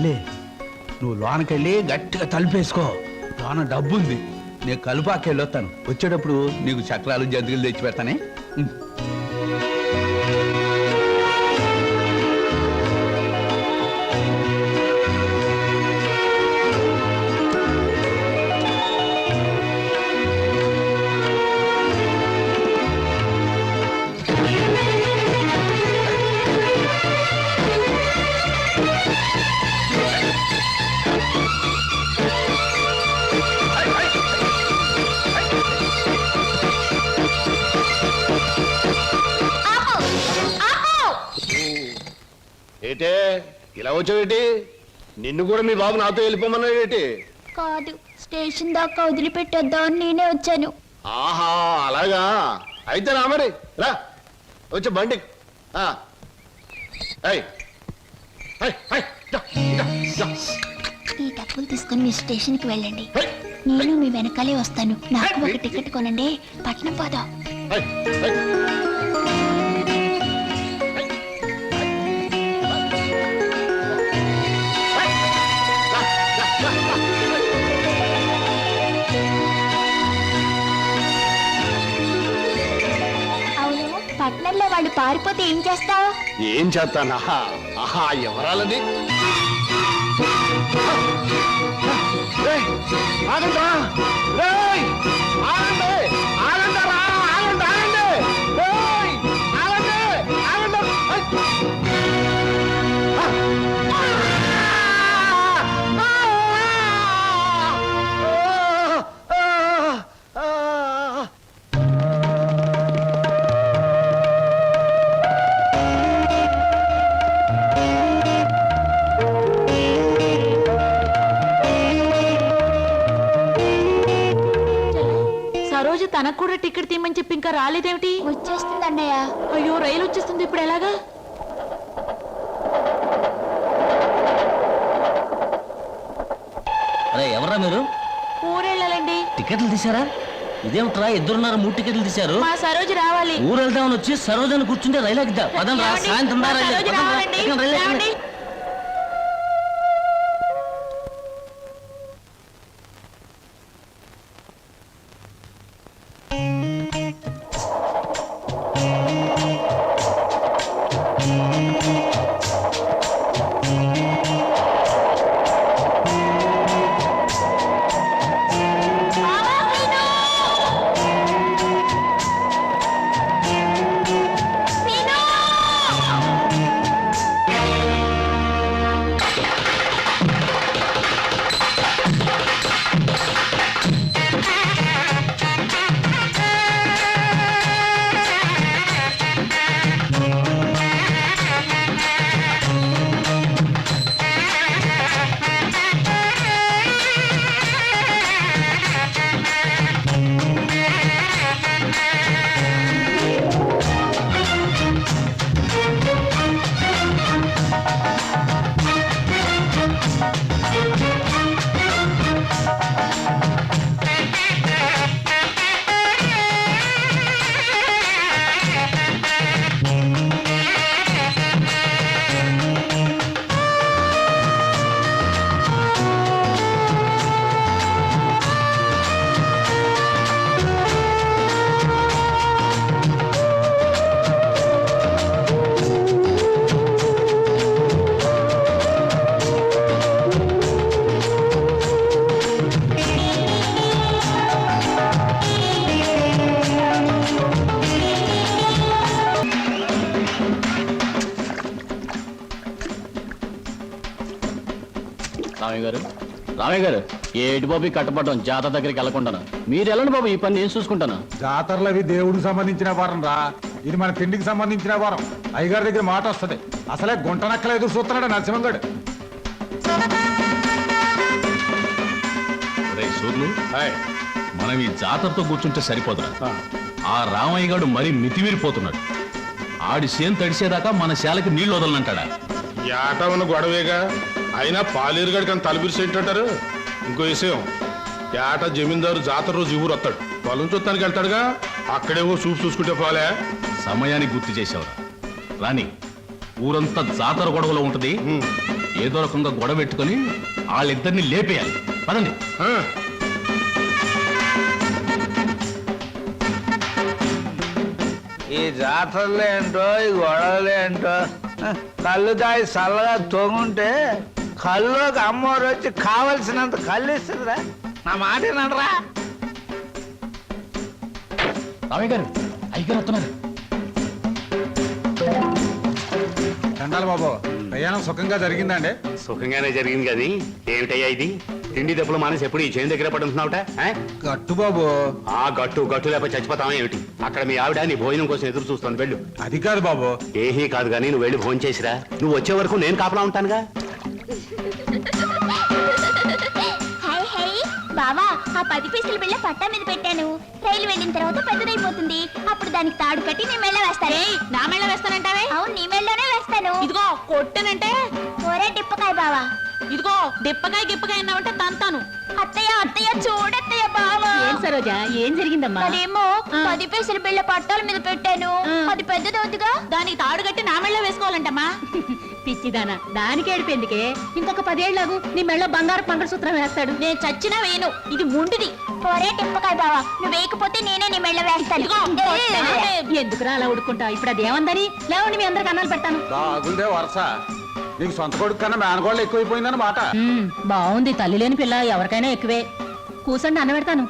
తల్లి నువ్వు లోనకెళ్ళి గట్టిగా తలుపేసుకో. లోన డబ్బు ఉంది. నేను కలుపాకెళ్ళి వస్తాను. వచ్చేటప్పుడు నీకు చక్రాలు జంతికలు తెచ్చి పెడతానే. ఏటే ఇలా వచ్చావేటి? నిన్ను కూడా మీ బాబు నాతో వెళ్ళిపోమన్నాడేటి? కాదు, స్టేషన్ దాకా వదిలిపెట్టొద్దామని నేనే వచ్చాను. ఆహా అలాగా, అయితే రా మరి రా, వచ్చే బండి. ఈ డబ్బులు తీసుకుని మీ స్టేషన్కి వెళ్ళండి. నేను మీ వెనకాలే వస్తాను. నాకు ఒక టికెట్ కొనండి, పట్నం పోదాం. పట్నంలో వాళ్ళు పారిపోతే ఏం చేస్తావు? ఏం చేస్తానా? ఆహా ఎవరాలది? ఆగండి తనకు కూడా టికెట్ తీయమని చెప్పి ఇంకా రాలేదేమిటి? వచ్చేస్తుంది అన్నయ్య. అయ్యో రైలు వచ్చేస్తుంది, ఇప్పుడు ఎలాగా? అరే ఎవరా మీరు? ఊరెళ్ళాలండి. టికెట్లు తీసారా? ఇదేమిట్రా ఇద్దరున్నారు 3 టికెట్లు తీశారు. మా సరోజు రావాలి. ఊరు వెళ్దామని వచ్చి సరోజని కూర్చుంటే రైలు ఎక్కుదా? పదండి రా, సాయంత్రం రైలు. రామయ్య గారు ఏటి బాబు కట్టపడడం జాతర దగ్గరికి వెళ్ళకుండా మీరు వెళ్ళండి బాబు, ఈ పని నేను చూసుకుంటాను. జాతరలు అవి దేవుడికి సంబంధించిన వారం రా, ఇది మన తిండికి సంబంధించిన వారం. అయ్యగారి దగ్గర మాట వస్తుంది. అసలే గుంట నక్కల ఎదురు చూస్తున్నాడు నరసింహంగడు. మనం ఈ జాతరతో కూర్చుంటే సరిపోతున్నా. ఆ రామయ్య గారు మరీ మితిమీరిపోతున్నాడు. ఆడి సేను తడిసేదాకా మన శాలకి నీళ్లు వదలనంటాడా? ఏటా ఉన్న గొడవేగా, అయినా పాలేరుగాడి కానీ తలపిరిసేంటారు. ఇంకో విషయం, ఏటా జమీందారు జాతర రోజు ఊరు వస్తాడు, పొలం చూస్తానికి వెళ్తాడుగా, అక్కడేవో చూపు చూసుకుంటే పోలే. సమయానికి గుర్తు చేసేవరా రాని, ఊరంతా జాతర గొడవలో ఉంటది. ఏదో రకంగా గొడవ పెట్టుకొని వాళ్ళిద్దరిని లేపేయాలి. పదండి. ఆ, ఈ జాతరలు ఏంటో ఈ గొడవలు ఏంటో కళ్ళు దాయి చల్లగా తొంగుంటే కళ్ళుకి అమ్మవారు వచ్చి కావలసినంత కళ్ళు ఇస్తుందిరా. నా మాట ఏనరా? రామయ్య గారు అయ్యగారు వస్తున్నారు. చండాలి బాబు, ప్రయాణం సుఖంగా జరిగిందండి? సుఖంగానే జరిగింది కానీ ఏమిటయ్యా ఇది? తిండి దెబ్బలు మానేసి ఎప్పుడు ఈ చేను దగ్గర పడుతున్నావుట? గట్టు బాబు. ఆ గట్టు లేకపోతే చచ్చిపోతావా ఏమిటి? అక్కడ మీ ఆవిడ నీ భోజనం కోసం ఎదురు చూస్తాను, వెళ్ళు. అది కాదు బాబు. ఏహీ కాదు కానీ నువ్వు వెళ్ళి భోజనం చేసిరా. నువ్వు వచ్చే వరకు నేను కాపలా ఉంటానుగా. హై హై బావా, ఆ 10 పైసల బిళ్ళ పట్టా మీద పెట్టాను. రైలు వెళ్ళిన తర్వాత పెద్దదైపోతుంది. అప్పుడు దానికి తాడు కట్టి నీ మెళ్ళ వేస్తాను. ఏయ్, నా మెళ్ళ వేస్తానంటావే? అవును, నీ మెళ్ళలోనే వేస్తాను. ఇదిగో కొట్టనంటే ఒరే టిప్పకాయ బావా. ఇదిగో దెప్పకాయ గిప్పకాయ అన్నావంటే తంతాను. అత్తయ్య అత్తయ్య చూడత్తయ్య బావా. ఏం సరోజా, ఏం జరిగిందమ్మా? మరేమో 10 పైసల బిళ్ళ పట్టాల మీద పెట్టాను. అది పెద్దదవుతుగా. దానికి తాడు కట్టి నా మెళ్ళ వేసుకోవాలంటమ్మా. పిచ్చిదానా, దానికి ఏడిపోయిందికే. ఇంకొక 10 ఏళ్లకు నీ మెళ్ళ బంగారు మంగళసూత్రం వేస్తాడు. నేను చచ్చినా వేయను, ఇది ముండిది. ఒరే టిప్పకాయ బావా, నువ్వు వేయకపోతే నేనే నీ మెళ్ళ వేస్తాను. ఇదిగో కొట్టనంటే ఎందుకురా అలా ఉడుకుంటా? ఇప్పుడు అది ఏమందని లేవండి, మీ అందరికి అన్నాలు పెడతాను. బాగుందే వరస. నీకు సొంత కొడుకు కన్నా మేనగోళ్ళు ఎక్కువైపోయిందని మాట. బాగుంది, తల్లి లేని పిల్ల ఎవరికైనా ఎక్కువే. కూసండి, అన్న పెడతాను.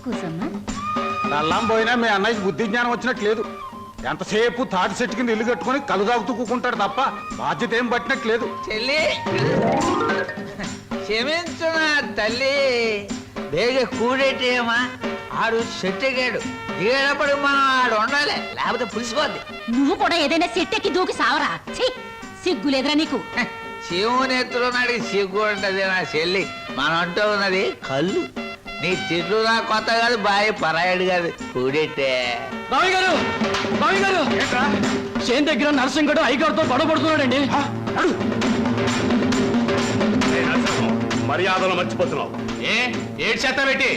కూసమ్మా. నల్లం పోయినా మీ అన్నయ్యకి బుద్ధి జ్ఞానం వచ్చినట్లేదు. ఎంతసేపు తాటి చెట్టు కింద ఇల్లు కట్టుకుని కలు తాగుతూ కూకుంటాడు తప్ప బాధ్యత ఏం పట్టినట్లేదు. చెల్లి క్షమించు నా తల్లి. బేగ కూడేటేమా, ఆడు చెట్టుగాడు దిగేటప్పుడు మనం ఆడు ఉండాలి, లేకపోతే పులిసిపోద్ది. నువ్వు కూడా ఏదైనా సెట్టెక్కి దూకి సావరా. సిగ్గు లేదురా నీకు? శివుని ఎత్తులో నాడికి సిగ్గు ఉంటది నా చెల్లి. మనం అంటూ ఉన్నది కళ్ళు. నీ తిట్లు నా కొత్త కాదు, బాయ్ పరాయడు కాదు, కూడెట్టే. రామయ్య గారు, రామయ్య గారు, చేను దగ్గర నరసింహుడు అయ్యగారితో గొడవ పడుతున్నాడండి. మర్యాదలు మర్చిపోతున్నావు. ఏడు చేత పెట్టి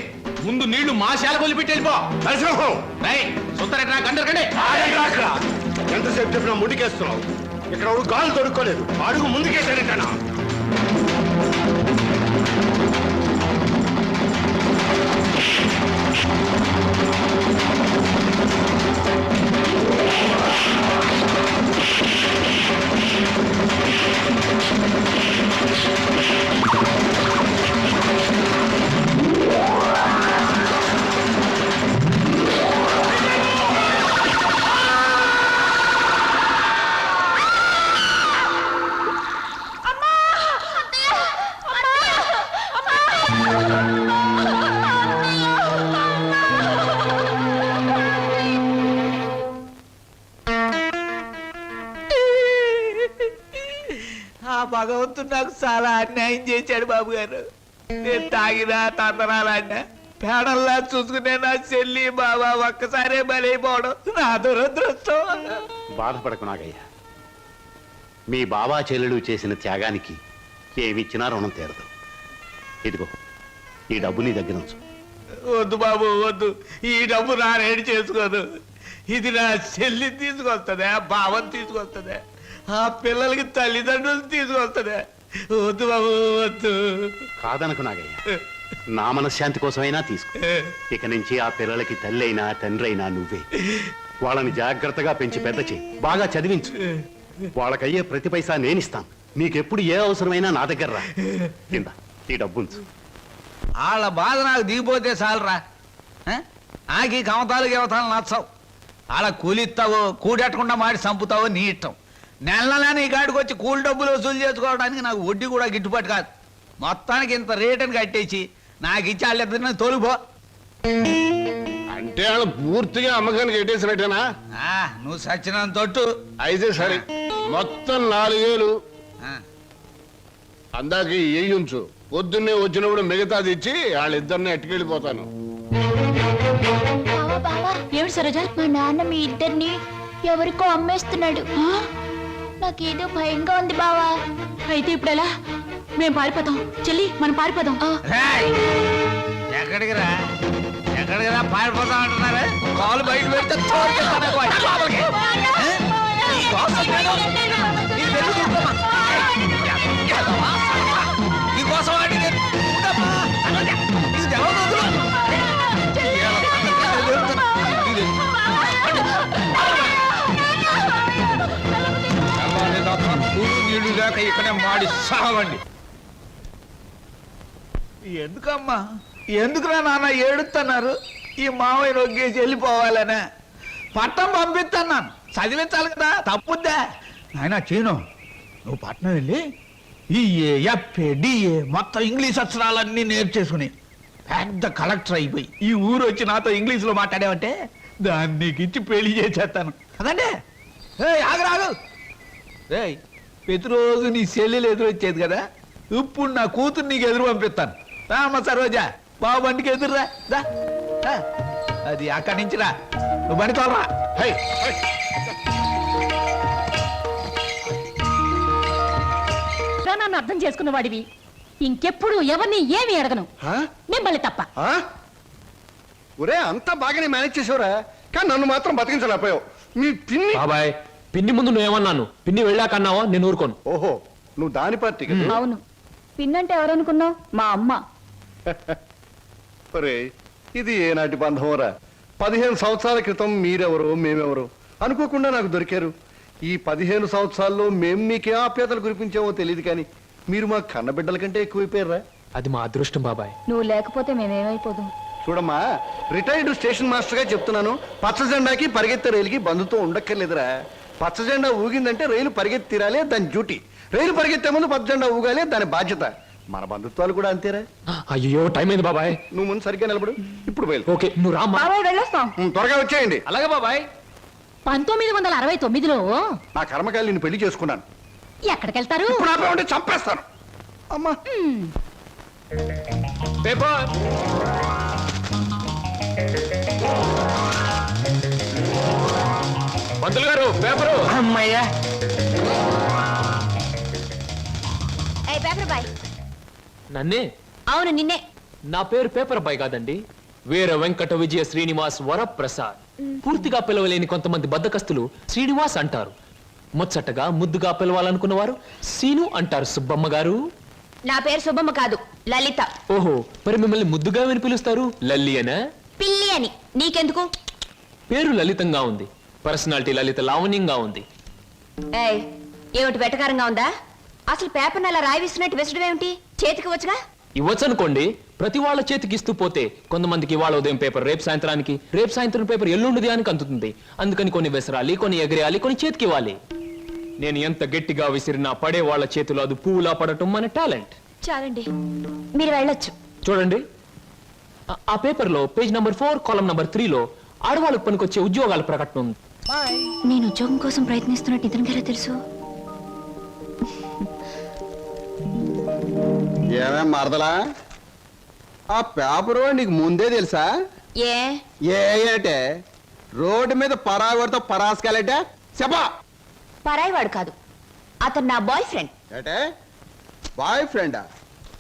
ముందు నీళ్లు మా శాల కొలిపెట్టి వెళ్ళిపో. సుత్తరెట్రా గంటరకండి. ఎంతసేపు చెప్పినా ముందుకేస్తున్నావు. ఇక్కడ గాలు దొరుకోలేదు, అడుగు ముందుకేసాడేటానా? ఆ భగవంతుడు నాకు చాలా అన్యాయం చేశాడు బాబు గారు. నేను తాగినా తందనాలన్నా పేడల్లా చూసుకునే నా చెల్లి బాబా ఒక్కసారే బలైపోవడం నా దురదృష్టం. బాధపడకు నాగయ్య. మీ బాబా చెల్లెలు చేసిన త్యాగానికి ఏమిచ్చినా రుణం తీరదు. ఇదిగో ఈ డబ్బు నీ దగ్గర ఉంచు. వద్దు బాబు వద్దు, ఈ డబ్బు నా రేడి చేసుకోదు. ఇది నా చెల్లి తీసుకొస్తుందా, భావం తీసుకొస్తుందా, ఆ పిల్లలకి తల్లిదండ్రులు తీసుకొస్తుందా? వద్దు బాబు వద్దు. కాదనకు నాగయ్య, నా మనశ్శాంతి కోసమైనా తీసుకో. ఇక నుంచి ఆ పిల్లలకి తల్లి అయినా తండ్రి అయినా నువ్వే. వాళ్ళని జాగ్రత్తగా పెంచి పెద్ద చేయి, బాగా చదివించు. వాళ్ళకయ్యే ప్రతి పైసా నేనిస్తాను. నీకెప్పుడు ఏ అవసరమైనా నా దగ్గర రా. కింద ఈ డబ్బుంచు. వాళ్ళ బాధ నాకు దిగిపోతే చాలరా. నాకు ఈ కమతాలు గవతాలు నచ్చవు. వాళ్ళ కూలిస్తావో కూడెట్టకుండా మాడి చంపుతావో నీ ఇష్టం. నెల నీ కాడికి వచ్చి కూలి డబ్బులు వసూలు చేసుకోవడానికి నాకు వడ్డీ కూడా గిట్టుబాటు కాదు. మొత్తానికి ఇంత రేటుని కట్టేసి నాకు ఇచ్చి వాళ్ళిద్దరిని తోలుపో. అంటే వాళ్ళు పూర్తిగా అమ్మకానికి ఎట్టేసినట్టేనా? నువ్వు సచ్చినంత తొట్టు. అయితే సరే, మొత్తం 4000 ఆ, అందాక ఇయ్యి ఉంచు. పొద్దున్నే వచ్చినప్పుడు మిగతాది ఇచ్చి వాళ్ళిద్దరిని ఎట్టుకెళ్ళిపోతాను. బావా బావా, ఏమిటి సరోజా? మా నాన్న మీ ఇద్దరిని ఎవరికో అమ్మేస్తున్నాడు. నాకేదో భయంగా ఉంది బావా. అయితే ఇప్పుడు ఎలా? మేము పారిపోతాం చెల్లి, మనం పారిపోదాం. రేయ్, ఎక్కడికి రా ఎక్కడికి రా పారిపోతాం అంటున్నారు. కాలు బయట పెడితే తోలుకెళ్తాను వాడి లోపలికి. ఈ కోసం నేను- ఈ వెళ్ళు చూసుకోమా. చావదాకా ఇక్కడే మాడి సావండి. ఎందుకమ్మా ఎందుకురా నాన్న ఏడుతున్నారు? ఈ మావయ్య నొగ్గేసి వెళ్ళిపోవాలనే పట్నం పంపిస్తున్నాను, చదివించాలి కదా, తప్పుద్దా నాయన చీను. నువ్వు పట్నం వెళ్ళి ఈ డిఏ మొత్తం ఇంగ్లీష్ అక్షరాలన్నీ నేర్చేసుకుని పెద్ద కలెక్టర్ అయిపోయి ఈ ఊరు వచ్చి నాతో ఇంగ్లీష్లో మాట్లాడావంటే దాన్ని నీకు ఇచ్చి పెళ్లి చేసేస్తాను అదండి. ఆగరాగు రేయ్, ప్రతిరోజు నీ చెల్లెలు ఎదురొచ్చేది కదా, ఇప్పుడు నా కూతురు నీకు ఎదురు పంపిస్తాను. రామ్మ సరోజా, బాబు బండికి ఎదురురా. అది అక్కడి నుంచి రా, నువ్వు బండి తోలరా. నన్ను అర్థం చేసుకున్న వాడివి ఇంకెప్పుడు ఎవరిని ఏమి అడగను, మిమ్మల్ని తప్ప. ఒరే అంతా బాగానే మేనేజ్ చేసావురా, కానీ నన్ను మాత్రం బతికించలేకపోయావు. మీ పిన్ని బాబాయ్, పిన్ని ముందు నువ్వేమన్నాను, పిన్ని వెళ్ళాకన్నావా నేను ఊరుకోను. ఓహో, నువ్వు దాని పార్టీ కదా. అవును, పిన్నంటే ఎవరనుకున్నావు? మా అమ్మ. ఒరే ఇది ఏనాటి బంధంరా? 15 సంవత్సరాల క్రితం మీరెవరో మేమెవరో అనుకోకుండా నాకు దొరికారు. ఈ 15 సంవత్సరాల్లో మేము మీకే ఆప్యాతలు కురిపించామో తెలియదు, కానీ మీరు మా కన్నబిడ్డల కంటే ఎక్కువైపోయారా? అది మా అదృష్టం బాబాయ్. నువ్వు లేకపోతే మేమేమైపోదు. చూడమ్మా, రిటైర్డ్ స్టేషన్ మాస్టర్ గా చెప్తున్నాను, పచ్చ జెండాకి పరిగెత్తే రైలుకి బంధుతో ఉండక్కర్లేదురా. పచ్చ జెండా ఊగిందంటే రైలు పరిగెత్తి తీరాలే దాని డ్యూటీ. రైలు పరిగెత్తే ముందు పచ్చ జెండా ఊగాలే దాని బాధ్యత. మన బంధుత్వాలు కూడా అంతేరా. అయ్యో టైం అయింది బాబాయ్. నువ్వు ముందు సరిగ్గా నిలబడు, ఇప్పుడు బయలు. ఓకే నువ్వు రామ్మా. బాబాయ్ వెళ్ళొస్తాం. త్వరగా వచ్చేయండి. అలాగే బాబాయ్. 1969లో నా కర్మకాయలు నిన్ను పెళ్లి చేసుకున్నాను. ఎక్కడికెళ్తారు? ఇప్పుడు ఆపే ఉంటే చంపేస్తాను. అమ్మా పేపర్ పంతులు గారు, పేపరు. అమ్మయ్యా, పేపర్ బాయ్. నన్నే? అవును నిన్నే. నా పేరు పేపర్ బాయ్ కాదండి, వీర వెంకట విజయ శ్రీనివాస్ వరప్రసాద్. పూర్తిగా పిలవలేని కొంతమంది బద్దకస్తులు శ్రీనివాస్ అంటారు. ముచ్చటగా ముద్దుగా పిలవాలనుకున్న వారు సీను అంటారు. సుబ్బమ్మ గారు. నా పేరు సుబ్బమ్మ కాదు, లలిత. ఓహో, మరి మిమ్మల్ని ముద్దుగా విని పిలుస్తారు లల్లి అనా? పిల్లి అని. నీకెందుకు? పేరు లలితంగా ఉంది, పర్సనాలిటీ లలిత లావణ్యంగా ఉంది. ఏయ్, ఏమిటి వెటకారంగా ఉందా? అసలు పేపర్ని అలా రాయిస్తున్నట్టు విసడం ఏమిటి? చేతికి వచ్చుగా. ఇవ్వచ్చనుకోండి, ప్రతి వాళ్ళ చేతికి ఇస్తూ పోతే కొంతమందికి ఇవాళ ఉదయం పేపర్ రేపు సాయంత్రానికి, రేపు సాయంత్రం పేపర్ ఎల్లుండి దానికి అందుతుంది. అందుకని కొన్ని విసరాలి, కొన్ని ఎగరేయాలి, కొన్ని చేతికి ఇవ్వాలి. నేను ఎంత గట్టిగా విసిరినా పడే వాళ్ళ చేతిలో అది పువ్వులా పడటం మన టాలెంట్. చాలండి, మీరు వెళ్ళొచ్చు. చూడండి, ఆ పేపర్ లో పేజ్ నంబర్ 4 కాలం నంబర్ 3లో ఆడవాళ్ళకు పనికొచ్చే ఉద్యోగాల ప్రకటన ఉంది. నేను ఉద్యోగం కోసం ప్రయత్నిస్తున్నట్టు ఇతనికి ఎలా తెలుసు? ఏమే మరదలా, ఆ పేపరు నీకు ముందే తెలుసా? ఏ ఏంటే రోడ్డు మీద పరాగడితో పరాసుకెళ్ళటే చెప్పా. పరాయివాడు కాదు, అతను నా బాయ్ ఫ్రెండ్. ఏటే బాయ్ ఫ్రెండా?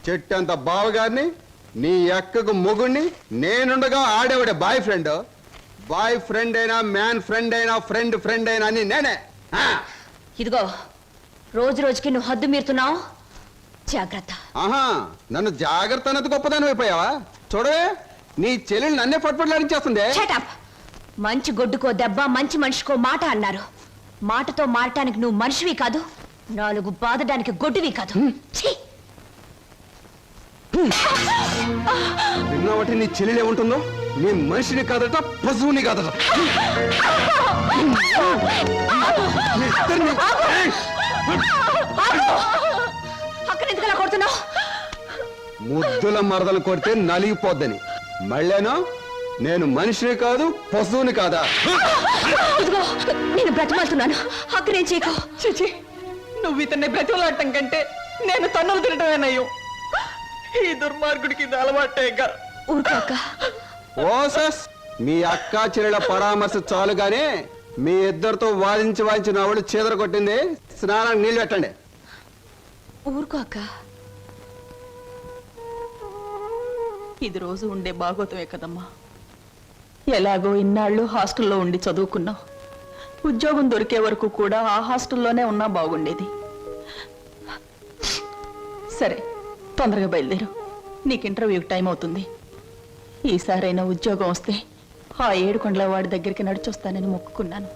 చెట్టంత బావగారిని, నీ ఎక్కకు మొగుణ్ణి, నేనుండగా ఆడేవాడే బాయ్ ఫ్రెండ్. బాయ్ ఫ్రెండ్ అయినా, మ్యాన్ ఫ్రెండ్ అయినా, ఫ్రెండ్ ఫ్రెండ్ అయినా అని నేనే. ఇదిగో, రోజు రోజుకి నువ్వు హద్దు మీరుతున్నావు, జాగ్రత్త. ఆహా, నన్ను జాగ్రత్త అన్నది గొప్పదాని అయిపోయావా? చూడవే, నీ చెల్లెలు నన్నే పట్టుపట్లాడించేస్తుంది. Shut up. మంచి గొడ్డుకో దెబ్బ, మంచి మనిషికో మాట అన్నారు. మాటతో మారటానికి నువ్వు మనిషివి కాదు, 4 బాదడానికి గొడ్డువి కాదు. ఛీ! విన్నావటి నీ చెల్లెలు ఏముంటుందో? నీ మనిషిని కాదట, పశువుని కాదట. అక్కడ ఎందుకు అలా కొడుతున్నావు? ముద్దుల మరదలు కొడితే నలిగిపోద్దని. మళ్ళేనో నేను మనిషిని కాదు, పశువుని కాదా? ఇదిగో, నేను బ్రతిమాలుతున్నాను, అక్కడ నేను చేయకు. చిచి, నువ్వు ఇతన్ని బ్రతిమలాడటం కంటే నేను తన్నులు తినటమేనయ్యో. ఈ దుర్మార్గుడికి ఇది అలవాటేగా. ఊరుకో అక్క. ఓసస్, మీ అక్క చెల్లెల పరామర్శ చాలుగానే మీ ఇద్దరితో వాదించి నా వాళ్ళు చీదర కొట్టింది. స్నానానికి నీళ్ళు పెట్టండి. ఊరుకో అక్క. ఇది రోజు ఉండే బాగోతమే కదమ్మా. ఎలాగో ఇన్నాళ్ళు హాస్టల్లో ఉండి చదువుకున్నావు. ఉద్యోగం దొరికే వరకు కూడా ఆ హాస్టల్లోనే ఉన్నా బాగుండేది. సరే, తొందరగా బయలుదేరు, నీకు ఇంటర్వ్యూకి టైం అవుతుంది. ఈసారైనా ఉద్యోగం వస్తే ఆ 7 కొండల వాడి దగ్గరికి నడిచొస్తానని మొక్కుకున్నాను.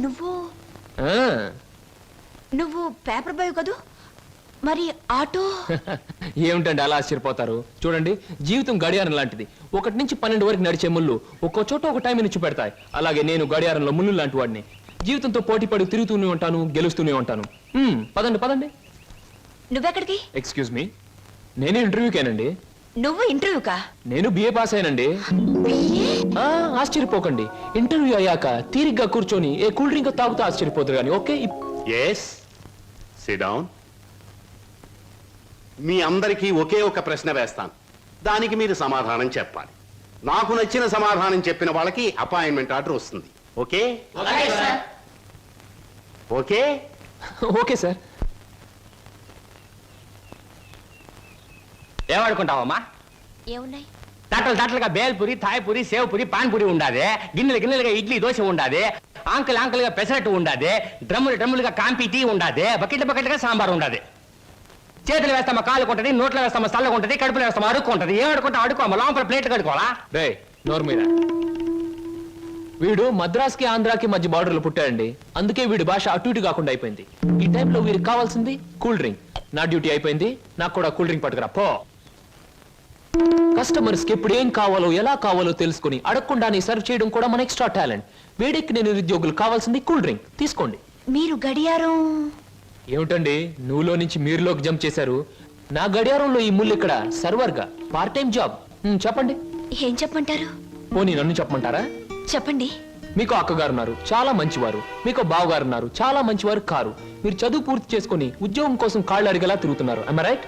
ఆ, నువ్వు పేపర్ బాయ్ కదూ, మరి ఆటో? ఏమిటండి అలా ఆశ్చర్యపోతారు? చూడండి, జీవితం గడియారం లాంటిది. 1 నుంచి 12 వరకు నడిచే ముళ్ళు ఒక్కో చోట ఒక టైం నుంచి పెడతాయి. అలాగే నేను గడియారంలో ముళ్ళు లాంటి వాడిని. జీవితంతో పోటీ పడి తిరుగుతూనే ఉంటాను, గెలుస్తూనే ఉంటాను. పదండి పదండి. నువ్వెక్కడికి? ఎక్స్క్యూజ్ మీ, నేను ఇంటర్వ్యూకేనండి. నువ్వు ఇంటర్వ్యూకా? నేను బిఏ పాస్ అయినండి. ఆ, ఆశ్చర్యపోకండి. ఇంటర్వ్యూ అయ్యాక తీరిగ్గా కూర్చొని ఏ కూల్ డ్రింక్ తాగుతూ ఆశ్చర్యపోతారు కానీ. Okay, yes, sit down. మీ అందరికీ ఒకే ఒక ప్రశ్న వేస్తాను, దానికి మీరు సమాధానం చెప్పాలి. నాకు నచ్చిన సమాధానం చెప్పిన వాళ్ళకి అపాయింట్మెంట్ ఆర్డర్ వస్తుంది. ఓకే? Okay okay sir. ఏమనుకుంటావమ్మా? ఏమున్నాయి? తట్టలుగా బేల్పూరి, థాయ్పూరి, సేవ్పూరి, పాన్పూరి ఉండాది. గిన్నెలుగా ఇడ్లీ దోశ ఉండాది. ఆంకలుగా పెసరట్టు ఉండాది. డ్రమ్ములుగా కాంపి టీ ఉండాది. బకెట్లుగా సాంబార్ ఉండాది. చేతులు వేస్తామా కాలు కొంటది, నోట్లో వేస్తామా చల్లగా ఉంటది, కడుపులో వేస్తామా అడుక్కుంటది. ఏం అడుకుంటా అడుకోమా, లోపల ప్లేట్ కడుకోవాలా? రే నోరు మీద. వీడు మద్రాస్కి ఆంధ్రాకి మధ్య బార్డర్లో పుట్టాడండి. అందుకే వీడి భాష అటు ఇటు కాకుండా అయిపోయింది. ఈ టైంలో వీరికి కావాల్సింది కూల్ డ్రింక్. నా డ్యూటీ అయిపోయింది, నాకు కూడా కూల్ డ్రింక్ పట్టుకురా పో. కస్టమర్స్ కి ఎప్పుడు ఏం కావాలో ఎలా కావాలో తెలుసుకుని అడగకుండానే సర్వ్ చేయడం కూడా మన ఎక్స్ట్రా టాలెంట్. వేడెక్కి నేను నిరుద్యోగులు కావాల్సింది కూల్ డ్రింక్. తీసుకోండి. మీరు గడియారం? ఏమిటండి నువ్వులో నుంచి మీరులోకి జంప్ చేశారు? నా గడియారంలో ఈ ముళ్ళు ఇక్కడ సర్వర్ గా పార్ట్ టైం జాబ్. చెప్పండి. ఏం చెప్పమంటారు? పోనీ నన్ను చెప్పమంటారా? చెప్పండి. మీకు అక్కగారు ఉన్నారు, చాలా మంచివారు. మీకు బావగారు ఉన్నారు, చాలా మంచివారు కారు. మీరు చదువు పూర్తి చేసుకుని ఉద్యోగం కోసం కాళ్ళు అడిగేలా తిరుగుతున్నారు. am I right?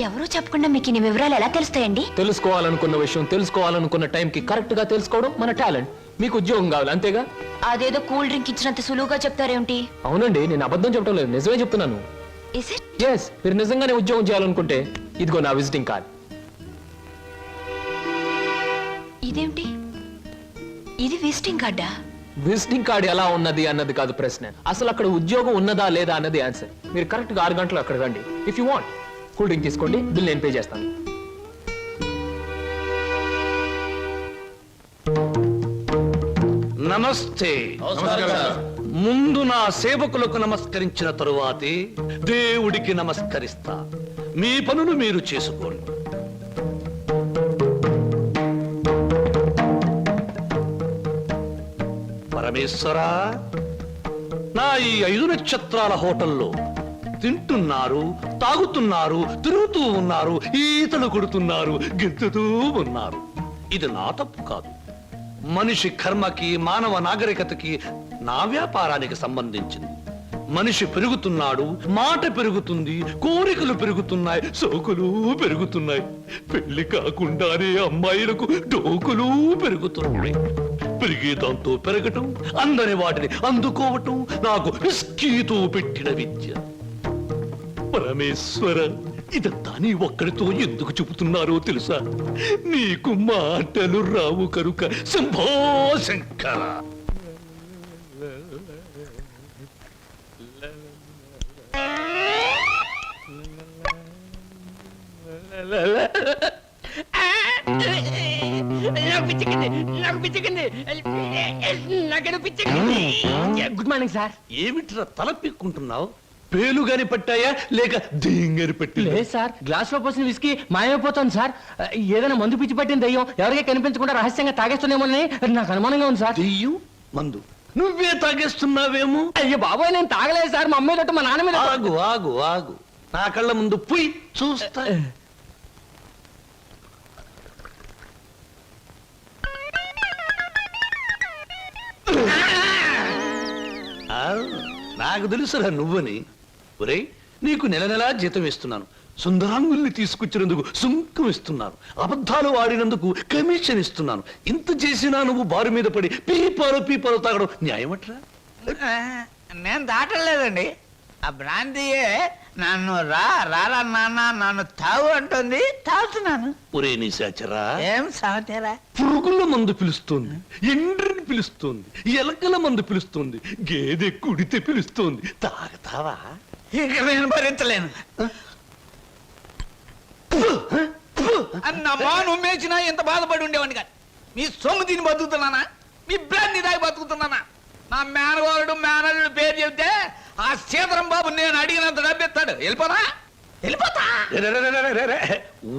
ఎవరో చెప్పకుండా మీకు ఇన్ని వివరాలు ఎలా తెలుస్తాయండి? తెలుసుకోవాలనుకున్న విషయం తెలుసుకోవాలనుకున్న టైంకి కరెక్ట్ గా తెలుసుకోవడం మన టాలెంట్. మీకు ఉద్యోగం కావాలి అంతేగా? అదేదో కూల్ డ్రింక్ ఇచ్చినంత సులువుగా చెప్తారేమిటి? అవునండి, నేను అబద్ధం చెప్పడం లేదు, నిజమే చెప్తున్నాను. Is it? ఎస్, మీరు నిజంగానే ఉద్యోగం చేయాలనుకుంటే ఇదిగో నా విజిటింగ్ కార్డ్. ఇదేమిటి? ఇది విజిటింగ్ కార్డా? విజిటింగ్ కార్డ్ ఎలా ఉన్నది అన్నది కాదు ప్రశ్న. అసలు అక్కడ ఉద్యోగం ఉన్నదా లేదా అన్నది ఆన్సర్. మీరు కరెక్ట్ గా 6 గంటలు అక్కడ రండి. If you want cool drink తీసుకోండి, బిల్ నేను పే చేస్తాను. నమస్తే. ముందు నా సేవకులకు నమస్కరించిన తరువాతే దేవుడికి నమస్కరిస్తా. మీ పనులు మీరు చేసుకోండి. పరమేశ్వరా, నా ఈ 5 నక్షత్రాల హోటల్లో తింటున్నారు, తాగుతున్నారు, తిరుగుతూ ఉన్నారు, ఈతలు కొడుతున్నారు, గెంతుతూ ఉన్నారు. ఇది నా తప్పు కాదు. మనిషి కర్మకి, మానవ నాగరికతకి, నా వ్యాపారానికి సంబంధించింది. మనిషి పెరుగుతున్నాడు, మాట పెరుగుతుంది, కోరికలు పెరుగుతున్నాయి, సోకులు పెరుగుతున్నాయి. పెళ్లి కాకుండానే అమ్మాయిలకు డోకులు పెరుగుతున్నాయి. పెరిగే దాంతో పెరగటం, అందని వాటిని అందుకోవటం నాకు రిస్కీతో పెట్టిన విద్య. పరమేశ్వర, ఇదంతా నీ ఒక్కడితో ఎందుకు చెబుతున్నారో తెలుసా? నీకు మాటలు రావు కనుక. Shambho Shankara. Good morning sir. ఏమిట్రా తల పిక్కుంటున్నావు? పేలుగాని పట్టాయా లేక దేంగని పట్టి? లేదు సార్, గ్లాస్ లో పోసిన విస్కీ మాయమైపోతాను సార్. ఏదైనా మందు పిచ్చి పట్టిన దయ్యం ఎవరికీ కనిపించకుండా రహస్యంగా తాగేస్తున్నామని నాకు అనుమానంగా ఉంది సార్. దెయ్యం మందు నువ్వే తాగేస్తున్నావేమో? అయ్యో బాబాయ్, నేను తాగలేదు సార్. మా అమ్మాయి తోటి మా నాన్న మీద. ఆగు ఆగు ఆగు, నా కళ్ళ ముందు పుయ్ చూస్తా. నాకు తెలుసురా నువ్వని. ఒరేయ్, నీకు నెల నెలా జీతం ఇస్తున్నాను. సుందరాంగుల్ని తీసుకొచ్చినందుకు సుంకం ఇస్తున్నాను. అబద్ధాలు ఆడినందుకు కమిషన్ ఇస్తున్నాను. ఇంత చేసినా నువ్వు బారు మీద పడి పీపాలో తాగడం న్యాయమట్రా? నేను దాటలేదండి. ఆ భ్రాంతియే నన్ను రారా నాన్న నన్ను తాగు అంటుంది, తాగుతున్నాను. ఒరే నిశాచరా, ఏం సమాచారా? పురుగుల మందు పిలుస్తోంది, ఎండ్రిని పిలుస్తోంది, ఎలకల మందు పిలుస్తోంది, గేదె కుడితే పిలుస్తోంది. తాగతావా? ఇక నేను భరించలేను. అన్నమ్మా, నువ్వు మేచినా ఎంత బాధపడి ఉండేవాడిని కాదు. మీ సొమ్ము తిని బతుకుతున్నానా? మీ బ్రాంతి దాగి బతుకుతున్నానా? నా ఆ మేనగోరుడు మేనల్లుడు పేరు చెబితే ఆ సీతరం బాబు నేను అడిగినంత డబ్బిస్తాడు. వెళ్ళిపోతా వెళ్ళిపోతా.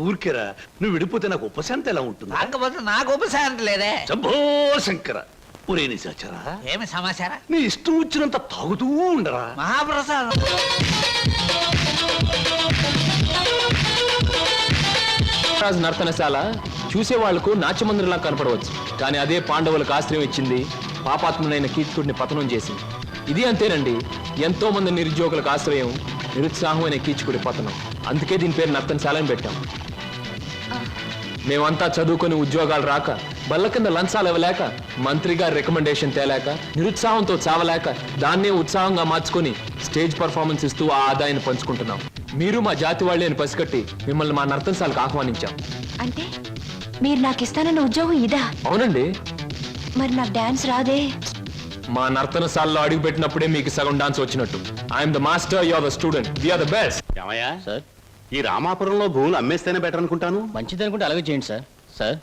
ఊరికేరా, నువ్వు విడిపోతే నాకు ఉపశాంతి ఎలా ఉంటుంది? కాకపోతే నాకు ఉపశాంతి లేదే. శంభో శంకర. ఒరే నిశాచరా, ఏమి సమాచారం? నీ ఇష్టం వచ్చినంత తాగుతూ ఉండరా. మహాప్రసాదం. రాజు నర్తనశాల చూసే వాళ్లకు నాట్యమందిరంలా కనపడవచ్చు, కానీ అదే పాండవులకు ఆశ్రయం ఇచ్చింది, పాపాత్మునైన కీచకుడిని పతనం చేసింది. ఇది అంతేనండి, ఎంతో మంది నిరుద్యోగులకు ఆశ్రయం, నిరుత్సాహమైన కీచకుడి పతనం. అందుకే దీని పేరు నర్తనశాల అని పెట్టాం. మేమంతా చదువుకొని ఉద్యోగాలు రాక, బల్ల కింద లంచాలు ఇవ్వలేక, మంత్రి గారి రికమెండేషన్ తేలేక, నిరుత్సాహంతో చావలేక, దాన్నే ఉత్సాహంగా మార్చుకొని స్టేజ్ పర్ఫార్మెన్స్ ఇస్తూ ఆ ఆదాయాన్ని పంచుకుంటున్నాం. మీరు మా జాతి వాళ్ళే అని పసిగట్టి మిమ్మల్ని మా నర్తనశాలకు ఆహ్వానించాం. అంటే మీరు నాకు ఇస్తానన్న ఉద్యోగం ఇదా? అవునండి. మరి నాకు డాన్స్ రాదే? మా నర్తనశాలలో అడుగు పెట్టినప్పుడే మీకు సగం డాన్స్ వచ్చినట్టు. I'm the master, you are the student, we are the best. ఏమయ్యా సార్, ఈ రామాపురంలో భూములు అమ్మేస్తేనే బెటర్ అనుకుంటాను. మంచిది అనుకుంటే అలాగే చేయండి సార్. సార్,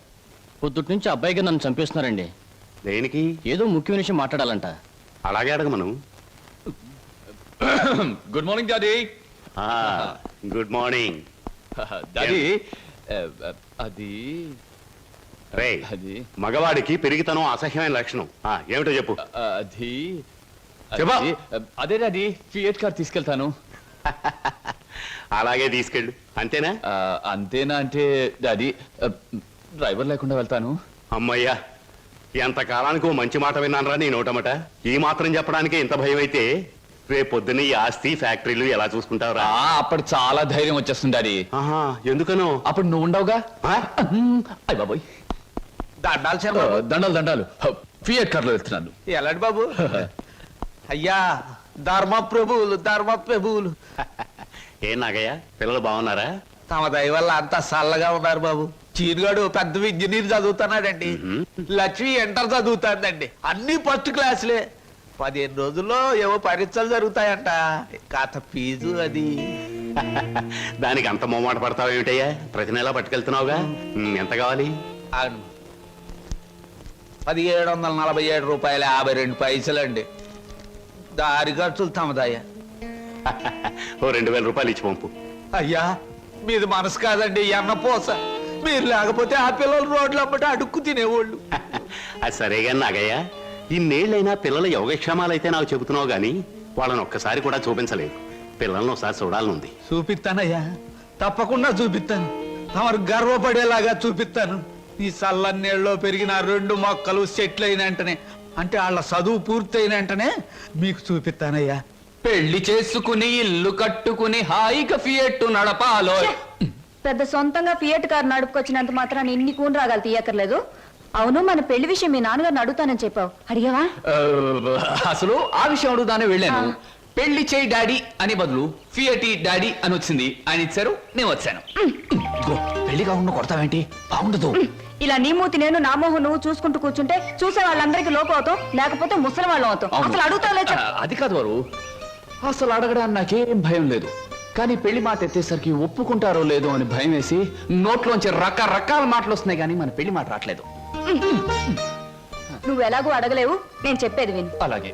పొద్దుటి నుంచి అబ్బాయిగా నన్ను చంపేస్తున్నారండి. దేనికి? ఏదో ముఖ్యమైన విషయం మాట్లాడాలంట. అలాగే అడగమను. Good morning daddy. Good morning. Daddy అది రే, మగవాడికి పెరిగితనం అసహ్యమైన లక్షణం. ఏమిటో చెప్పు. అది చెప్పు. అదే డాడీ, ఫియట్ కార్ తీసుకెళ్తాను. అలాగే తీసుకెళ్ళు. అంతేనా? అంతేనా అంటే డాడీ, డ్రైవర్ లేకుండా వెళ్తాను. అమ్మయ్యా, ఎంతకాలానికి ఓ మంచి మాట విన్నానరా నీ నోటమట. ఈ మాత్రం చెప్పడానికి ఇంత భయం అయితే రేపొద్దున ఈ ఆస్తి ఫ్యాక్టరీలు ఎలా చూసుకుంటావురా? అప్పుడు చాలా ధైర్యం వచ్చేస్తుంది డాడీ. ఎందుకనో? అప్పుడు నువ్వు ఉండవుగా. అయ్య బాబోయ్, దండాలు శర్మ. దండాలు దండాలు. ఫియట్ కార్లో వెళ్తున్నాను. ఎలాంటి బాబు? అయ్యా, ధర్మ ప్రభువులు, ధర్మ ప్రభువులు. ఏం నాగయ్య, పిల్లలు బాగున్నారా? తమ దయ వల్ల అంతా చల్లగా ఉన్నారు బాబు. చీరుగాడు పెద్ద ఇంజనీర్ చదువుతున్నాడండి. లక్ష్మి ఇంటర్ చదువుతాందండి. అన్ని ఫస్ట్ క్లాసులే. 15 రోజుల్లో ఏవో పరీక్షలు జరుగుతాయంట. కాత ఫీజు అది. దానికి అంత మొమ్మాట పడతావు ఏమిటయ్యా? ప్రతి నెలా పట్టుకెళ్తున్నావుగా. ఎంత కావాలి? అవును, 1747 రూపాయలు 52 పైసలండి. దారి ఖర్చులు తమదయ్యా. ఓ 2000 రూపాయలు ఇచ్చి పంపు. అయ్యా, మీది మనసు కాదండి, ఎన్నపోస. మీరు లేకపోతే ఆ పిల్లలు రోడ్లు అమ్మట అడుక్కు తినేవాళ్ళు. అది సరేగా నాగయ్య, ఇన్నేళ్ళైనా పిల్లల యోగక్షేమాలైతే నాకు చెబుతున్నావు గాని వాళ్ళని ఒక్కసారి కూడా చూపించలేదు. పిల్లల్ని ఒకసారి చూడాలనుంది. చూపిస్తానయ్యా, తప్పకుండా చూపిస్తాను. తమరు గర్వపడేలాగా చూపిస్తాను. ఈ చల్లన్నేళ్ళలో పెరిగిన 2 మొక్కలు సెట్లు అయిన వెంటనే, అంటే వాళ్ళ చదువు పూర్తయిన వెంటనే మీకు చూపిస్తానయ్యా. పెళ్లి చేసుకుని ఇల్లు కట్టుకుని హాయిగా ఫియట్ నడపాలో. పెద్ద సొంతంగా ఫియట్ కార్ నడుపుకొచ్చినంత మాత్రాన్ని ఇన్ని కూని రాగాలు తీయక్కర్లేదు. అవును, మన పెళ్లి విషయం మీ నాన్నగారిని అడుగుతానని చెప్పావు, అడిగావా? అసలు ఆ విషయం అడుగుదానే వెళ్ళాను. పెళ్లి చేయి డాడీ అని బదులు ఫియటి డాడీ అని వచ్చింది. ఆయన ఇచ్చారు, నేను వచ్చాను. పెళ్లి కాకుండా కొడతావేంటి? బాగుండదు. ఇలా నీ మూతి నేను, నా మోహం నువ్వు చూసుకుంటూ కూర్చుంటే చూసే వాళ్ళందరికీ లోపం అవుతాం, లేకపోతే ముసలి వాళ్ళం అవుతాం. అసలు అడుగుతావులే. అది కాదు వారు, అసలు అడగడానికి నాకేం భయం లేదు. కానీ పెళ్లి మాట ఎత్తేసరికి ఒప్పుకుంటారో లేదో అని భయం వేసి నోట్లోంచి రకరకాల మాటలు వస్తున్నాయి, కానీ మన పెళ్లి మాట రావట్లేదు. నువ్వు ఎలాగో అడగలేవు, నేను చెప్పేది విను. అలాగే.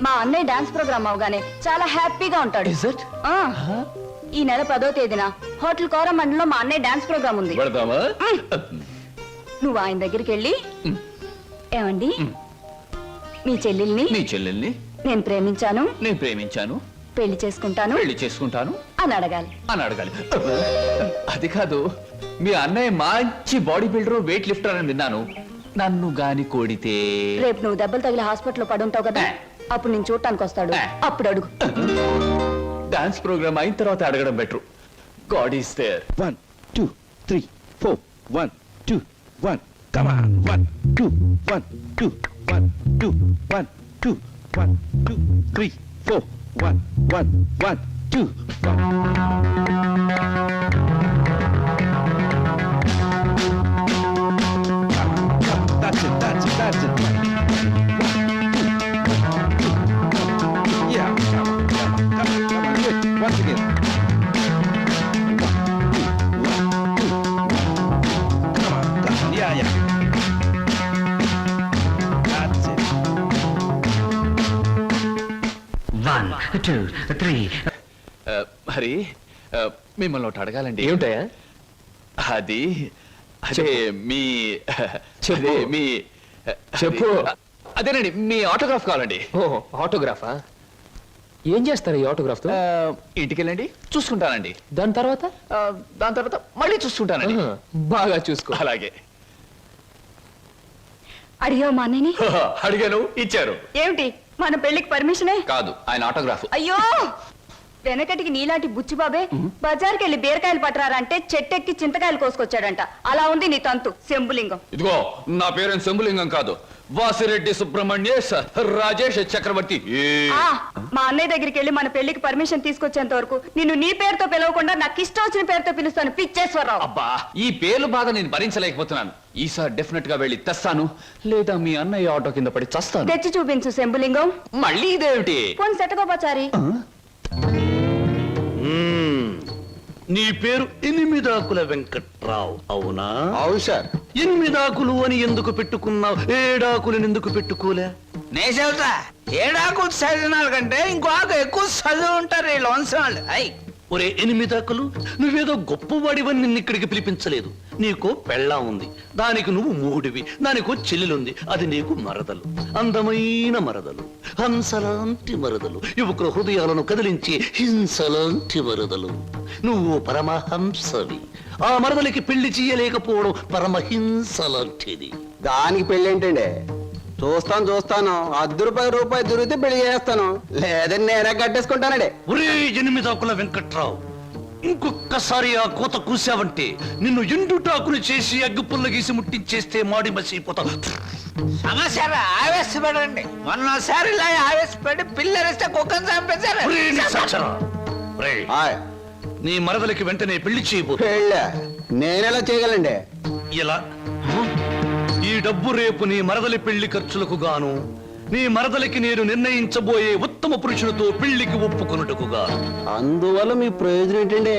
మా అన్నయ్య డాన్స్ ప్రోగ్రామ్ అవగానే చాలా హ్యాపీగా ఉంటాడు. Is it? ఈ నెల 10వ తేదీన హోటల్ కోరమండలో మా అన్నయ్య డాన్స్ ప్రోగ్రామ్ ఉంది. వెళదామా? నువ్వు ఆయన దగ్గరికి వెళ్ళి, ఏమండి మీ చెల్లెల్ని నీ చెల్లెల్ని నేను ప్రేమించాను, నేను ప్రేమించాను, పెళ్లి చేసుకుంటాను పెళ్లి చేసుకుంటాను అని అడగాలి. అని అడగాలి. అది కాదు, మీ అన్నయ్య మంచి బాడీ బిల్డర్, వెయిట్ లిఫ్టర్ అని విన్నాను. నన్ను గాని కోడితే రేపు నువ్వు దెబ్బలు తగిలి హాస్పిటల్లో పడుంటావు కదా, అప్పుడు నేను చూడటానికి వస్తాడు, అప్పుడు అడుగు. డాన్స్ ప్రోగ్రామ్ అయిన తర్వాత అడగడం better. God is there. 1 2 3 4 1 2 1 come on 1 2 1 2 1 2 1 2 1 2 3 4 1 1 1 2 That's it, that's it, that's it. Yeah, come on, come on, come on, come on, do it. Once again. 1 2 Come on, yeah, yeah. That's it. 1 2 3. మరి మిమ్మల్ని ఒకటి అడగాలండి. ఏమిటయా? అది అదే మీ చెప్పు. అదే మీ చెప్పు. అదేనండి మీ autograph కావాలండి. ఓ ఆటోగ్రాఫా? ఏం చేస్తారు ఈ ఆటోగ్రాఫ్ తో? ఇంటికి వెళ్ళండి, చూసుకుంటానండి. దాని తర్వాత? దాని తర్వాత మళ్ళీ చూసుకుంటానండి. ఆహా, బాగా చూసుకో. అలాగే. అడిగావు మా అన్నయ్యని? అడిగాను, ఇచ్చారు. ఏమిటి మన పెళ్లికి పర్మిషనే? కాదు, ఆయన ఆటోగ్రాఫ్. అయ్యో వెనకటికి నీలాంటి బుచ్చిబాబే బజార్కి వెళ్ళి బీరకాయలు పట్టరారంటే చెట్టెక్కి చింతకాయలు కోసుకొచ్చాడంట. అలా ఉంది నీ తంతు శంభులింగం. ఇదిగో, నా పేరు శంభులింగం కాదు, వాసిరెడ్డి సుబ్రహ్మణ్యేశ్ రాజేష్ చక్రవర్తి. ఆ, మా అన్నయ్య దగ్గరికి వెళ్ళి మన పెళ్లికి పర్మిషన్ తీసుకొచ్చేంత వరకు నిన్ను నీ పేరుతో పిలవకుండా నాకు ఇష్టం వచ్చిన పేరుతో పిలుస్తాను. పిచ్చేశ్వరరావు. అబ్బా, ఈ పేర్లు బాధ నేను భరించలేకపోతున్నాను. ఈసారి డెఫినెట్ గా వెళ్ళి తెస్తాను, లేదా మీ అన్నయ్య ఆటో కింద పడి చస్తాను. తెచ్చి చూపించు శంభులింగం. మళ్ళీ ఇదేమిటి? పోని సెటకోపచారి. నీ పేరు ఎనిమిదాకుల వెంకట్రావు అవునా? అవును సార్. ఎనిమిదాకులు అని ఎందుకు పెట్టుకున్నావు? ఏడాకులను ఎందుకు పెట్టుకోలే? నే చెబుతా, ఏడాకులు చదివినారు కంటే ఇంకో ఆకు ఎక్కువ చదివి ఉంటారు వీళ్ళు వంశవాళ్ళు. అయ్ ఒరే ఎనిమిదాకులు, నువ్వేదో గొప్పవాడివని నిన్ను ఇక్కడికి పిలిపించలేదు. నీకో పెళ్ళాం ఉంది, దానికి నువ్వు మూడివి, దానికో చెల్లెలుంది, అది నీకు మరదలు. అందమైన మరదలు, హంసలాంటి మరదలు, యువకుల హృదయాలను కదిలించి హింసలాంటి మరదలు. నువ్వు పరమహంసవి. ఆ మరదలికి పెళ్లి చేయలేకపోవడం పరమహింసలాంటిది. దానికి పెళ్ళి ఏంటండి? చూస్తాను ₹10 దొరికితే పెళ్లి చేస్తాను, లేదని నేనే కట్టేసుకుంటానండి. ఒరే ఎనిమిదాకుల వెంకట్రావు, ఇంకొక్కసారి ఆ కోత కూసావంటే నిన్ను ఎండుటాకులు చేసి అగ్గిపుల్ల గీసి ముట్టించేస్తే మాడి మసిపోతావు. సమస్య ఆవేశపడండి. మొన్నసారి ఇలా ఆవేశపడి పిల్లరిస్తే కుక్కను చంపేశారు. ఒరే నిశాచరా, ఒరే, నీ మరదలికి వెంటనే పెళ్లి చేయబోతు. పెళ్ళా? నేనెలా చేయగలండి? ఇలా ఈ డబ్బు రేపు నీ మరదలి పెళ్లి ఖర్చులకు గాను, నీ మరదలికి నేను నిర్ణయించబోయే ఉత్తమ పురుషులతో పెళ్లికి ఒప్పుకొనుటకు గాను. అందువల్ల మీ ప్రయోజనం ఏంటండి?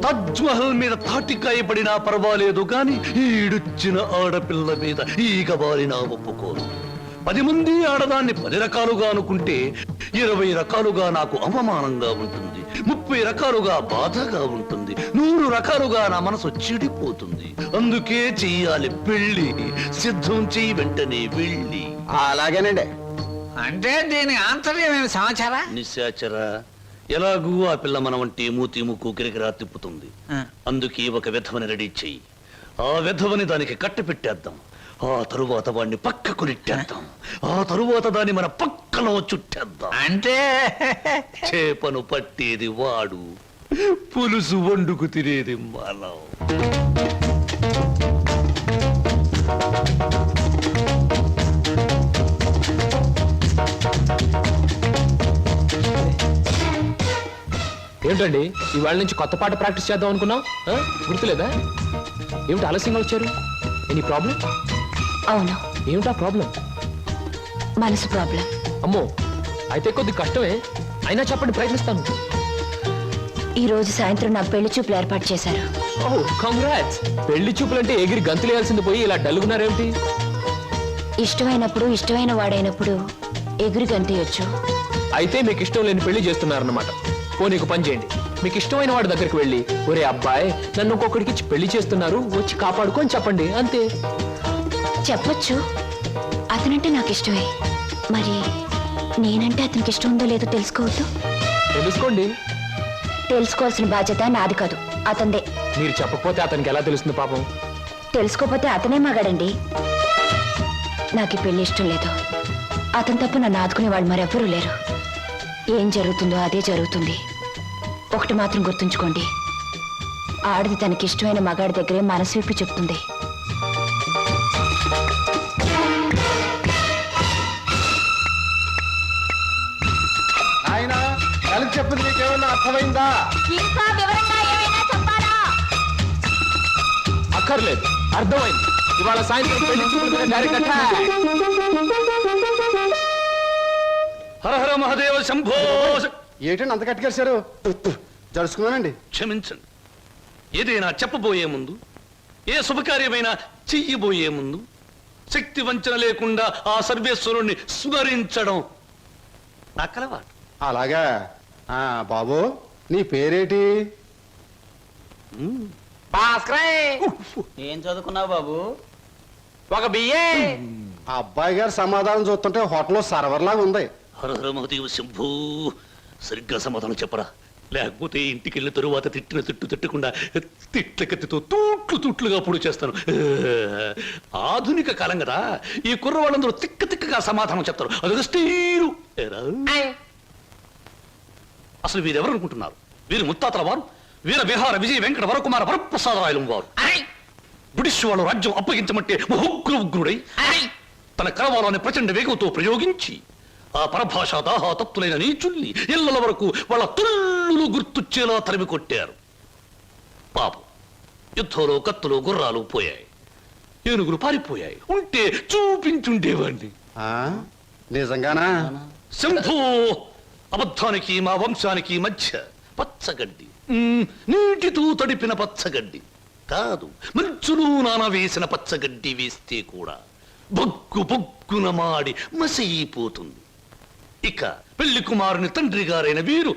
తాజ్ మహల్ మీద తాటికాయ పడినా పర్వాలేదు గాని ఈడుచ్చిన ఆడపిల్ల మీద ఈగ బారినా ఒప్పుకోను. 10 మంది ఆడదాన్ని 10 రకాలుగా అనుకుంటే 20 రకాలుగా నాకు అవమానంగా ఉంటుంది, 30 రకాలుగా బాధగా ఉంటుంది, 100 రకాలుగా నా మనసు చెడిపోతుంది. అందుకే చెయ్యాలి పెళ్లి. సిద్ధం చెయ్యి వెంటనే వెళ్ళి. అలాగేనండి. అంటే దీని ఆంతర్యమైన సమాచారా? నిశాచరా, ఎలాగూ ఆ పిల్ల మన వంటి మూతి ముక్కు కిరికిరా తిప్పుతుంది. అందుకే ఒక విధవని రెడీ చెయ్యి. ఆ విధవని దానికి కట్టి పెట్టేద్దాం. ఆ తరువాత వాడిని పక్కకు నెట్టేద్దాం. ఆ తరువాత దాన్ని మన పక్కలో చుట్టేద్దాం. అంటే చేపను పట్టేది వాడు, పులుసు వండుకు తినేది మనం. ఏమిటండి, ఇవాళ నుంచి కొత్త పాట ప్రాక్టీస్ చేద్దాం అనుకున్నాం, గుర్తులేదా? ఏమిటి ఆలస్యంగా వచ్చారు? Any problem? అవును, ఏమిటా ప్రాబ్లం? మనసు ప్రాబ్లం. అమ్మో, అయితే కొద్ది కష్టమే, అయినా చెప్పండి, ప్రయత్నిస్తాను. ఈ రోజు సాయంత్రం నాకు పెళ్లి చూపులు ఏర్పాటు చేశారు. ఓహ్, కంగ్రాట్స్. పెళ్లి చూపులంటే ఎగిరి గంతులేయాల్సింది పోయి ఇలా డల్గున్నారేమిటి? ఇష్టమైనప్పుడు ఇష్టమైన వాడైనప్పుడు ఎగురు గంతేయొచ్చు. అయితే మీకు ఇష్టం లేని పెళ్లి చేస్తున్నారన్నమాట. నీకు పని చేయండి, మీకు ఇష్టమైన వాడి దగ్గరికి వెళ్ళి, ఒరే అబ్బాయి, నన్ను ఇంకొకడికి ఇచ్చి పెళ్లి చేస్తున్నారు, వచ్చి కాపాడుకొని చెప్పండి, అంతే. చెప్పొచ్చు, అతనంటే నాకు ఇష్టమే. మరి నేనంటే అతనికి ఇష్టం ఉందో లేదో తెలుసుకోవద్దు. తెలుసుకోండి. తెలుసుకోవాల్సిన బాధ్యత నాది కాదు, అతందే. మీరు చెప్పకపోతే అతనికి ఎలా తెలుస్తుంది పాపం? తెలుసుకోపోతే అతనే మగాడండి. నాకు ఈ పెళ్లి ఇష్టం లేదు. అతను తప్ప నన్ను ఆదుకునే వాళ్ళు మరెవ్వరూ లేరు. ఏం జరుగుతుందో అదే జరుగుతుంది. ఒకటి మాత్రం గుర్తుంచుకోండి, ఆడది తనకి ఇష్టమైన మగాడి దగ్గరే మనసు విప్పి చెప్తుంది. ఆయన కలిసి చెప్పింది నీకేమన్నా అర్థమైందా? ఇంకా వివరంగా ఏమైనా చెప్పాలా? అక్కర్లేదు, అర్థమైంది. ఇవాళ సాయంత్రం పెళ్లి చూపుల మీద డైరెక్ట్ అటాక్. హర హర మహాదేవ శంభో. ఏంటండి అంత కట్టుకేశారు? జరుచుకున్నానండి. క్షమించండి. ఏదైనా చెప్పబోయే ముందు, ఏ శుభకార్యమైనా చెయ్యబోయే ముందు శక్తి వంచన లేకుండా ఆ సర్వేశ్వరుణ్ణి స్మరించడం నా కలవాటు. అలాగా బాబు నీ పేరేటి? ఏం చదువుకున్నావు బాబు? ఒక బిఏ. ఆ అబ్బాయి గారి సమాధానం చూస్తుంటే హోటల్లో సర్వర్ లాగా ఉంది. హరహర మహదేవ శంభూ, సరిగ్గా సమాధానం చెప్పరా, లేకపోతే ఇంటికి వెళ్ళిన తరువాత తిట్టిన తిట్టు తిట్టకుండా తిట్ల కత్తితో తూట్లుగా పొడి చేస్తాను. ఆధునిక కాలం కదా, ఈ కుర్రవాళ్ళందరూ తిక్కగా సమాధానం చెప్తారు. అదొక స్టీరు. అసలు వీరెవరు అనుకుంటున్నారు? వీరు ముత్తాతల వారు వీర విహార విజయ వెంకట వరకుమార వరప్రసాదరాయలు వారు. బ్రిటిష్ వాళ్ళు రాజ్యం అప్పగించమంటే ఉగ్రుడై తన కరవాలని ప్రచండ వేగంతో ప్రయోగించి ఆ పరభాషా దాహాతత్తులైన నీచుల్ని ఇళ్ల వరకు వాళ్ళ తుల్లులు గుర్తుచ్చేలా తరిమి కొట్టారు. పాపం, యుద్ధంలో కత్తులు గుర్రాలు పోయాయి, ఏనుగులు పారిపోయాయి. ఉంటే చూపించుండేవాడిని. నిజంగానా? శంభో, అబద్ధానికి మా వంశానికి మధ్య పచ్చగడ్డి, నీటితో తడిపిన పచ్చగడ్డి కాదు, మంచులో నానవేసిన పచ్చగడ్డి వేస్తే కూడా బొగ్గున మాడి మసైపోతుంది. ఇక పెళ్లి కుమారుని తండ్రి గారైన వీరు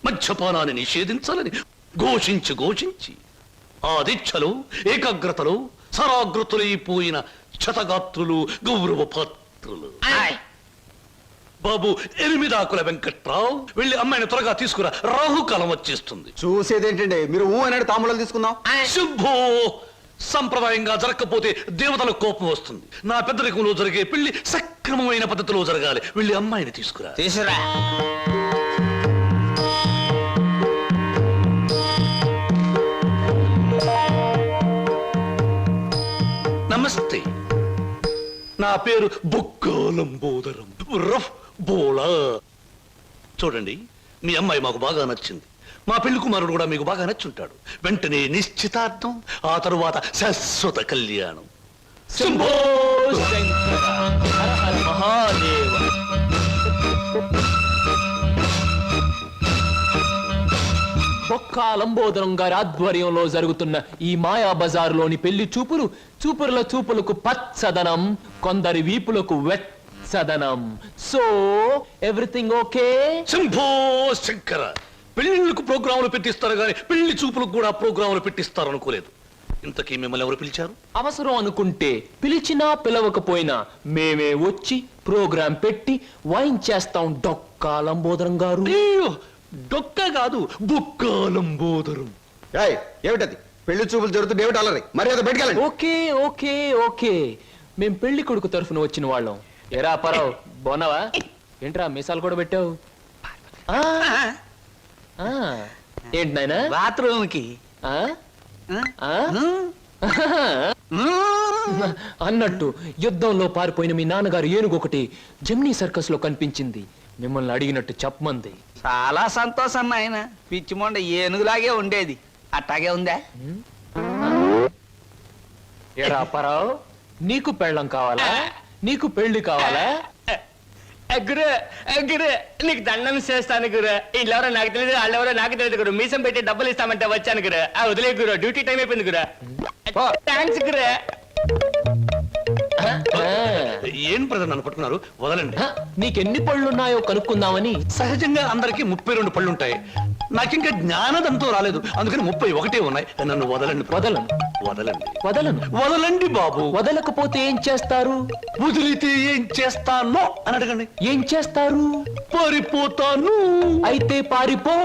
మద్యపానాన్ని నిషేధించాలని ఘోషించి ఆ దీక్షలో ఏకాగ్రతలో సరాగ్రతులైపోయిన క్షతగాత్రులు, గౌరవ పాత్రులు. బాబు, 8 ఆకుల వెంకట్రావు, వెళ్ళి అమ్మాయిని త్వరగా తీసుకురా, రాహుకాలం వచ్చేస్తుంది. చూసేదేంటండి, మీరు అనేది తాములు తీసుకుందాం. శుభో, సంప్రదాయంగా జరగకపోతే దేవతల కోపం వస్తుంది. నా పెద్దరికంలో జరిగే పెళ్లి సక్రమమైన పద్ధతిలో జరగాలి. వెళ్ళి అమ్మాయిని తీసుకురా. తీసురా. నమస్తే, నా పేరు బొక్కాలంబోదరం రఫ్ బోలా. చూడండి, మీ అమ్మాయి మాకు బాగా నచ్చింది. మా పెళ్లి కుమారుడు కూడా మీకు బాగా నచ్చుంటాడు. వెంటనే నిశ్చితార్థం, ఆ తరువాత శాశ్వత కళ్యాణం. శంభో శంకర, హర హర మహాదేవ. బొక్కా లంబోదరం గారి ఆధ్వర్యంలో జరుగుతున్న ఈ మాయా బజారులోని పెళ్లి చూపుల చూపులకు పచ్చదనం, కొందరి వీపులకు వెచ్చదనం. So everything okay? Shambho Shankara, పెళ్లిళ్ళకు ప్రోగ్రాములు పెట్టిస్తారు కానీ పెళ్లి చూపులకు కూడా ప్రోగ్రాములు పెట్టిస్తారు అనుకోలేదు. ఇంతకీ మిమ్మల్ని ఎవరు పిలిచారు? అవసరం అనుకుంటే పిలిచినా పిలవకపోయినా మేమే వచ్చి ప్రోగ్రాం పెట్టి వాయించేస్తాం. డొక్కా లంబోదరం గారు. అయ్యో, డొక్క కాదు, బొక్కాలంబోదరం. ఏమిటది? పెళ్లి చూపులు జరుగుతుంది, ఏమిటి అలరి? మర్యాద బయటకెళ్ళండి. ఓకే ఓకే ఓకే, మేం పెళ్లి కొడుకు తరఫున వచ్చిన వాళ్ళం. ఎరా పరావు, బాగున్నావా? ఏంట్రా మీసాలు కూడా పెట్టావు? ఏంటి నాయనా? బాత్రూమ్ కి అన్నట్టు యుద్ధంలో పారిపోయిన మీ నాన్నగారు ఏనుగొకటి జమ్నీ సర్కస్ లో కనిపించింది. మిమ్మల్ని అడిగినట్టు చెప్పమంది. చాలా సంతోషం నాయన. పిచ్చి మొండ ఏనుగులాగే ఉండేది, అట్టాగే ఉందా? ఎరా పరావు, నీకు పెళ్ళం కావాలా? నీకు పెళ్లి కావాలా? గురు గురు, నీకు దండం చేస్తాను గురు. వీళ్ళెవరో నాకు తెలియదు, వాళ్ళెవరో నాకు తెలియదు గురు. మీసం పెట్టి డబ్బులు ఇస్తామంటే వచ్చాను గురు. వదిలే గురు, డ్యూటీ టైం అయిపోయింది గురు. థ్యాంక్స్ గురు. ఏం ప్రజలు నన్ను పట్టుకున్నారు? వదలండి. నీకెన్ని పళ్ళున్నాయో కనుక్కుందామని. సహజంగా అందరికి 32 పళ్ళుంటాయి. నాకింకా జ్ఞానదంతో రాలేదు, అందుకని 31 ఉన్నాయి. నన్ను వదలండి. వదలను వదలండి. వదలను. వదలండి బాబు. వదలకపోతే ఏం చేస్తారు? వదిలితే ఏం చేస్తానో అని అడగండి. ఏం చేస్తారు? పారిపోతాను. అయితే పారిపో.